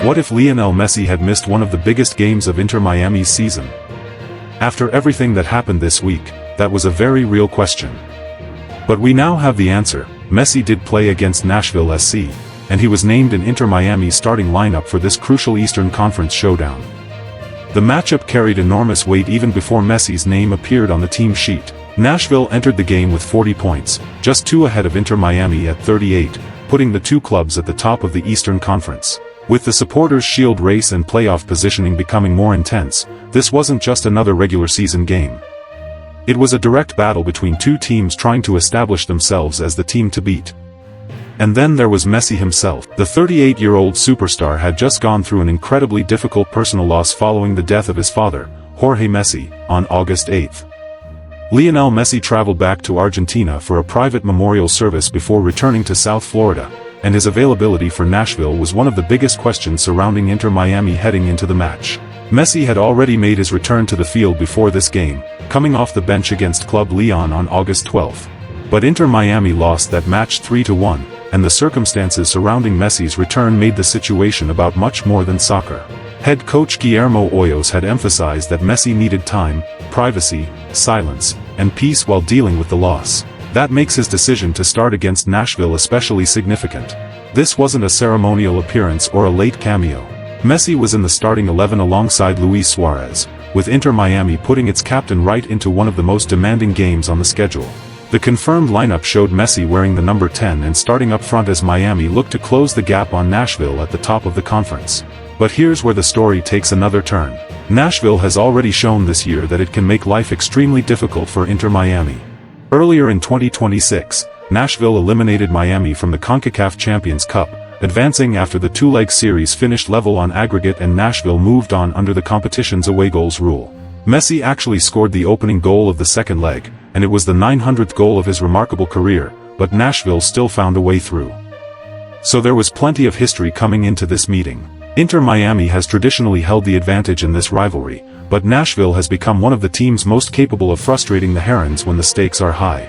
What if Lionel Messi had missed one of the biggest games of Inter Miami's season? After everything that happened this week, that was a very real question. But we now have the answer. Messi did play against Nashville SC, and he was named in Inter Miami's starting lineup for this crucial Eastern Conference showdown. The matchup carried enormous weight even before Messi's name appeared on the team sheet. Nashville entered the game with 40 points, just 2 ahead of Inter Miami at 38, putting the two clubs at the top of the Eastern Conference. With the supporters' shield race and playoff positioning becoming more intense, this wasn't just another regular season game. It was a direct battle between two teams trying to establish themselves as the team to beat. And then there was Messi himself. The 38-year-old superstar had just gone through an incredibly difficult personal loss following the death of his father, Jorge Messi, on August 8. Lionel Messi traveled back to Argentina for a private memorial service before returning to South Florida, and his availability for Nashville was one of the biggest questions surrounding Inter Miami heading into the match. Messi had already made his return to the field before this game, coming off the bench against Club Leon on August 12. But Inter Miami lost that match 3-1, and the circumstances surrounding Messi's return made the situation about much more than soccer. Head coach Guillermo Hoyos had emphasized that Messi needed time, privacy, silence, and peace while dealing with the loss. That makes his decision to start against Nashville especially significant. This wasn't a ceremonial appearance or a late cameo. Messi was in the starting 11 alongside Luis Suarez, with Inter Miami putting its captain right into one of the most demanding games on the schedule. The confirmed lineup showed Messi wearing the number 10 and starting up front as Miami looked to close the gap on Nashville at the top of the conference. But here's where the story takes another turn. Nashville has already shown this year that it can make life extremely difficult for Inter Miami. Earlier in 2026, Nashville eliminated Miami from the CONCACAF Champions Cup, advancing after the two-leg series finished level on aggregate and Nashville moved on under the competition's away goals rule. Messi actually scored the opening goal of the second leg, and it was the 900th goal of his remarkable career, but Nashville still found a way through. So there was plenty of history coming into this meeting. Inter Miami has traditionally held the advantage in this rivalry, but Nashville has become one of the teams most capable of frustrating the Herons when the stakes are high.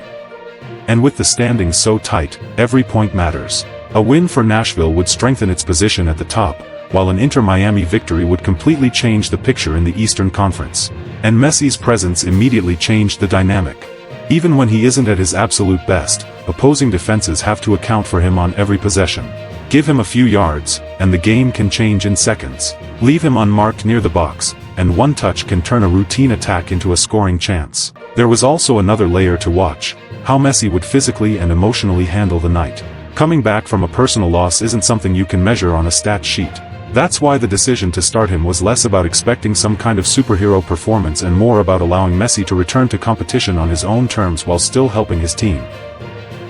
And with the standings so tight, every point matters. A win for Nashville would strengthen its position at the top, while an Inter Miami victory would completely change the picture in the Eastern Conference. And Messi's presence immediately changed the dynamic. Even when he isn't at his absolute best, opposing defenses have to account for him on every possession. Give him a few yards, and the game can change in seconds. Leave him unmarked near the box, and one touch can turn a routine attack into a scoring chance. There was also another layer to watch: how Messi would physically and emotionally handle the night. Coming back from a personal loss isn't something you can measure on a stat sheet. That's why the decision to start him was less about expecting some kind of superhero performance and more about allowing Messi to return to competition on his own terms while still helping his team.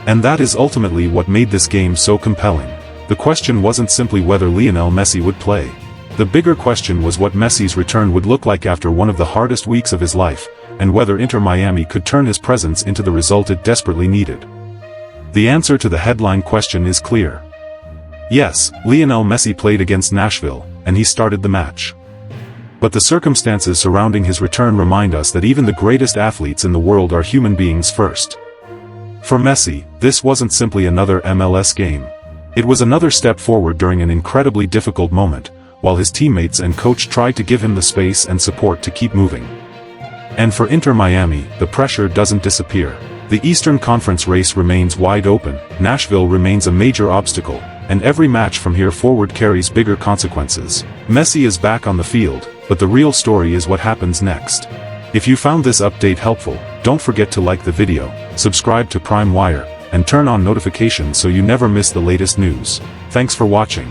And that is ultimately what made this game so compelling. The question wasn't simply whether Lionel Messi would play. The bigger question was what Messi's return would look like after one of the hardest weeks of his life, and whether Inter Miami could turn his presence into the result it desperately needed. The answer to the headline question is clear. Yes, Lionel Messi played against Nashville, and he started the match. But the circumstances surrounding his return remind us that even the greatest athletes in the world are human beings first. For Messi, this wasn't simply another MLS game. It was another step forward during an incredibly difficult moment, while his teammates and coach tried to give him the space and support to keep moving. And for Inter Miami, the pressure doesn't disappear. The Eastern Conference race remains wide open, Nashville remains a major obstacle, and every match from here forward carries bigger consequences. Messi is back on the field, but the real story is what happens next. If you found this update helpful, don't forget to like the video, subscribe to Prime Wire, and turn on notifications so you never miss the latest news. Thanks for watching.